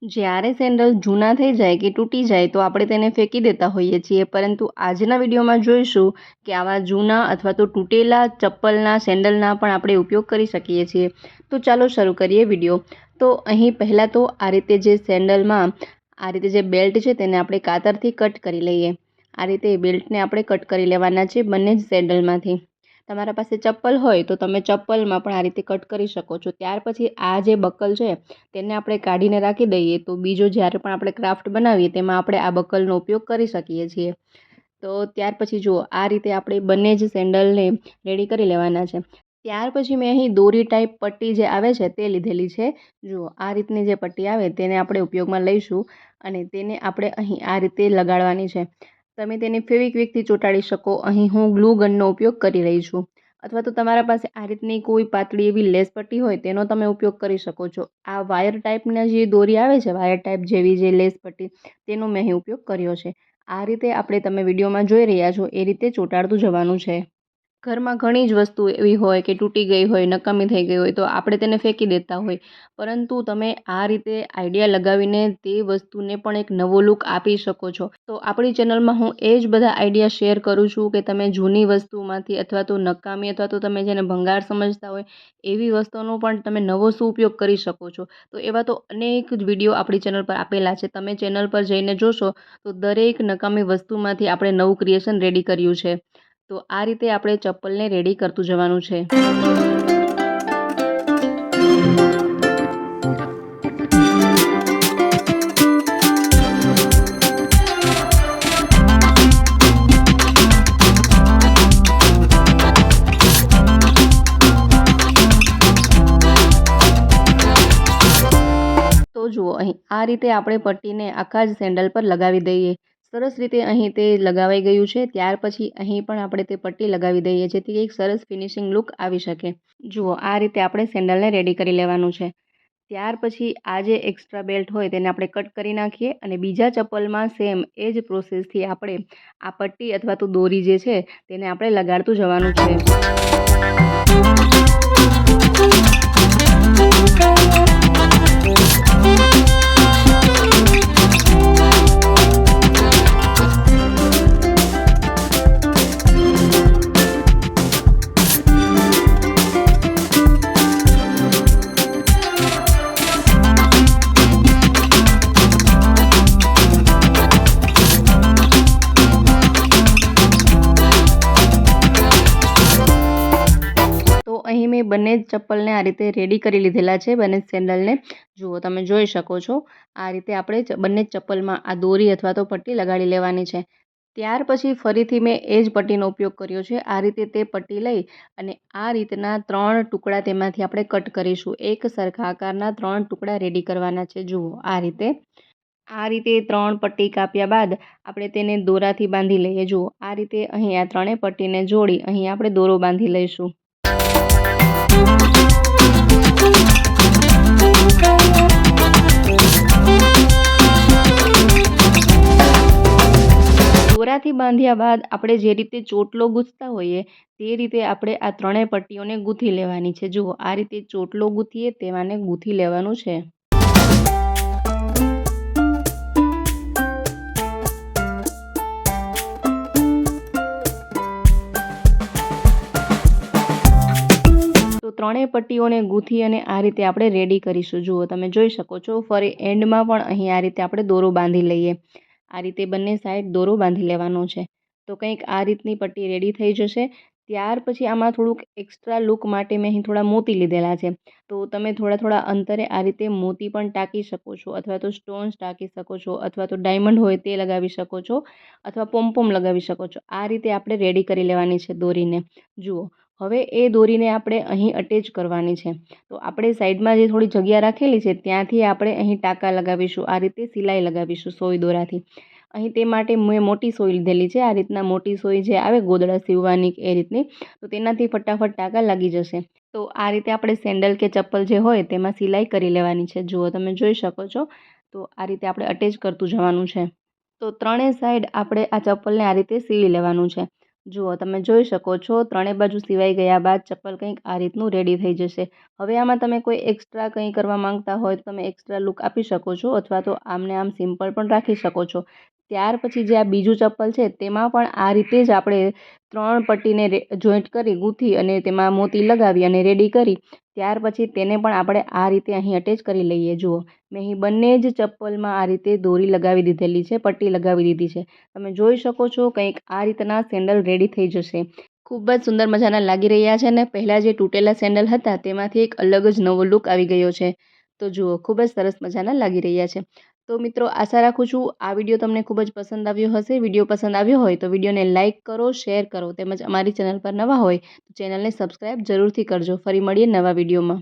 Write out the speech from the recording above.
જ્યારે સેન્ડલ જૂના થઈ જાય કે તૂટી જાય તો આપણે તેને ફેંકી દેતા હોઈએ છીએ, પરંતુ આજના વિડીયોમાં જોઈશું કે આવા જૂના અથવા તો તૂટેલા ચપ્પલના સેન્ડલના પણ આપણે ઉપયોગ કરી શકીએ છીએ। તો ચાલો શરૂ કરીએ વિડીયો। તો અહીં પહેલાં તો આ રીતે જે સેન્ડલમાં આ રીતે જે બેલ્ટ છે તેને આપણે કાતરથી કટ કરી લઈએ। આ રીતે બેલ્ટને આપણે કટ કરી લેવાના છે બંને જ સેન્ડલમાંથી। તમારા પાસે ચપ્પલ હોય તો તમે ચપ્પલમાં પણ આ રીતે કટ કરી શકો છો। ત્યાર પછી આ જે બકલ છે તેને આપણે કાઢીને રાખી દઈએ, તો બીજો જ્યારે પણ આપણે ક્રાફ્ટ બનાવીએ તેમાં આપણે આ બકલનો ઉપયોગ કરી શકીએ છીએ। તો ત્યાર પછી જુઓ, આ રીતે આપણે બંને જ સેન્ડલને રેડી કરી લેવાના છે। ત્યાર પછી મેં અહીં દોરી ટાઈપ પટ્ટી જે આવે છે તે લીધેલી છે। જુઓ, આ રીતની જે પટ્ટી આવે તેને આપણે ઉપયોગમાં લઈશું અને તેને આપણે અહીં આ રીતે લગાડવાની છે। તમે તેને ફેવિક્વિકથી ચોંટાડી શકો। અહીં હું ગ્લુ ગનનો ઉપયોગ કરી રહી છું, અથવા તો તમારા પાસે આ રીતની કોઈ પાતળી એવી લેસ પટ્ટી હોય તેનો તમે ઉપયોગ કરી શકો છો। આ વાયર ટાઈપના જે દોરી આવે છે, વાયર ટાઈપ જેવી જે લેસ પટ્ટી, તેનો મેં અહીં ઉપયોગ કર્યો છે। આ રીતે આપણે તમે વિડીયોમાં જોઈ રહ્યા છો એ રીતે ચોંટાડતું જવાનું છે। ઘરમાં ઘણી જ વસ્તુ એવી હોય કે તૂટી ગઈ હોય, નકામી થઈ ગઈ હોય તો આપણે તેને ફેંકી દેતા હોય, પરંતુ તમે આ રીતે આઈડિયા લગાવીને તે વસ્તુને પણ એક નવો લુક આપી શકો છો। તો આપણી ચેનલમાં હું એ જ બધા આઈડિયા શેર કરું છું કે તમે જૂની વસ્તુમાંથી અથવા તો નકામી અથવા તો તમે જેને ભંગાર સમજતા હોય એવી વસ્તુનો પણ તમે નવો શું ઉપયોગ કરી શકો છો। તો એવા તો અનેક જ વિડીયો આપણી ચેનલ પર આપેલા છે, તમે ચેનલ પર જઈને જોશો તો દરેક નકામી વસ્તુમાંથી આપણે નવું ક્રિએશન રેડી કર્યું છે। તો આ રીતે આપણે ચપ્પલને રેડી કરતું જવાનું છે। તો જુઓ, અહીં આ રીતે આપણે પટ્ટીને આખા જ સેન્ડલ પર લગાવી દઈએ। સરસ રીતે અહીં તે લગાવાઈ ગયું છે। ત્યાર પછી અહીં પણ આપણે તે પટ્ટી લગાવી દઈએ જેથી એક સરસ ફિનિશિંગ લુક આવી શકે। જુઓ, આ રીતે આપણે સેન્ડલને રેડી કરી લેવાનું છે। ત્યાર પછી આ જે એક્સ્ટ્રા બેલ્ટ હોય તેને આપણે કટ કરી નાખીએ અને બીજા ચપ્પલમાં સેમ એ જ પ્રોસેસથી આપણે આ પટ્ટી અથવા તો દોરી જે છે તેને આપણે લગાડતું જવાનું છે। અહીં મેં બંને જ ચપ્પલને આ રીતે રેડી કરી લીધેલા છે, બંને જ સેન્ડલને। જુઓ, તમે જોઈ શકો છો આ રીતે આપણે બંને જ ચપ્પલમાં આ દોરી અથવા તો પટ્ટી લગાડી લેવાની છે। ત્યાર પછી ફરીથી મેં એ જ પટ્ટીનો ઉપયોગ કર્યો છે। આ રીતે તે પટ્ટી લઈ અને આ રીતના 3 ટુકડા તેમાંથી આપણે કટ કરીશું। એક સરખા આકારના 3 ટુકડા રેડી કરવાના છે। જુઓ, આ રીતે 3 પટ્ટી કાપ્યા બાદ આપણે તેને દોરાથી બાંધી લઈએ। જુઓ, આ રીતે અહીં આ ત્રણેય પટ્ટીને જોડી અહીં આપણે દોરો બાંધી લઈશું। દોરાથી બાંધ્યા બાદ આપણે જે રીતે ચોટલો ગૂંથતા હોઈએ તે રીતે આપણે આ ત્રણેય પટ્ટીઓને ગૂંથી લેવાની છે। જુઓ, આ રીતે ચોટલો ગૂંથીએ તેવાને ગૂંથી લેવાનું છે। તો ત્રણેય પટ્ટીઓને ગૂંથી અને આ રીતે આપણે રેડી કરીશું। જુઓ, તમે જોઈ શકો છો ફરી એન્ડમાં પણ અહીં આ રીતે આપણે દોરો બાંધી લઈએ। આ રીતે બંને સાઈડ દોરો બાંધી લેવાનો છે। તો કંઈક આ રીતની પટ્ટી રેડી થઈ જશે। ત્યાર પછી આમાં થોડુંક એક્સ્ટ્રા લુક માટે મેં અહીં થોડા મોતી લીધેલા છે, તો તમે થોડા અંતરે આ રીતે મોતી પણ ટાંકી શકો છો, અથવા તો સ્ટોન્સ ટાંકી શકો છો, અથવા તો ડાયમંડ હોય તે લગાવી શકો છો, અથવા પોમપોમ લગાવી શકો છો। આ રીતે આપણે રેડી કરી લેવાની છે દોરીને। જુઓ, હવે એ દોરીને આપણે અહીં અટેચ કરવાની છે। તો આપણે સાઈડમાં જે થોડી જગ્યા રાખેલી છે ત્યાંથી આપણે અહીં ટાંકા લગાવીશું। આ રીતે સિલાઈ લગાવીશું સોય દોરાથી। અહીં તે માટે મેં મોટી સોય લીધેલી છે। આ રીતના મોટી સોય જે આવે ગોદડા સીવવાની એ રીતની, તો તેનાથી ફટાફટ ટાંકા લાગી જશે। તો આ રીતે આપણે સેન્ડલ કે ચપ્પલ જે હોય તેમાં સિલાઈ કરી લેવાની છે। જુઓ, તમે જોઈ શકો છો તો આ રીતે આપણે અટેચ કરતું જવાનું છે। તો ત્રણેય સાઈડ આપણે આ ચપ્પલને આ રીતે સીવી લેવાનું છે। જુઓ તમે જોઈ શકો છો ત્રણેય બાજુ સિવાઈ ગયા બાદ ચપ્પલ કંઈક આ રીતનું રેડી થઈ જશે. હવે આમાં તમે કોઈ એક્સ્ટ્રા કંઈ કરવા માંગતા હોય તો તમે એક્સ્ટ્રા લુક આપી શકો છો અથવા તો આમને આમ સિમ્પલ પણ રાખી શકો છો. ત્યાર પછી જે આ બીજું ચપ્પલ છે તેમાં પણ આ રીતે જ આપણે 3 પટ્ટીને જોઈન્ટ કરી ગૂંથી અને તેમાં મોતી લગાવી અને રેડી કરી ત્યાર પછી તેને પણ આપણે આ રીતે અહીં અટેચ કરી લઈએ. જુઓ મેં અહીં બંને જ ચપ્પલમાં આ રીતે દોરી લગાવી દીધેલી છે, પટ્ટી લગાવી દીધી છે. તમે જોઈ શકો છો કંઈક આ રીતના સેન્ડલ રેડી થઈ જશે. ખૂબ જ સુંદર મજાના લાગી રહ્યા છે અને પહેલાં જે તૂટેલા સેન્ડલ હતા તેમાંથી એક અલગ જ નવો લુક આવી ગયો છે. તો જુઓ ખૂબ જ સરસ મજાના લાગી રહ્યા છે. તો મિત્રો આશા રાખું છું આ વિડીયો તમને ખૂબ જ પસંદ આવ્યો હશે. વિડીયો પસંદ આવ્યો હોય તો વિડીયોને લાઇક કરો, શેર કરો તેમજ અમારી ચેનલ પર નવા હોય તો ચેનલને સબસ્ક્રાઈબ જરૂરથી કરજો. ફરી મળીએ નવા વિડીયોમાં.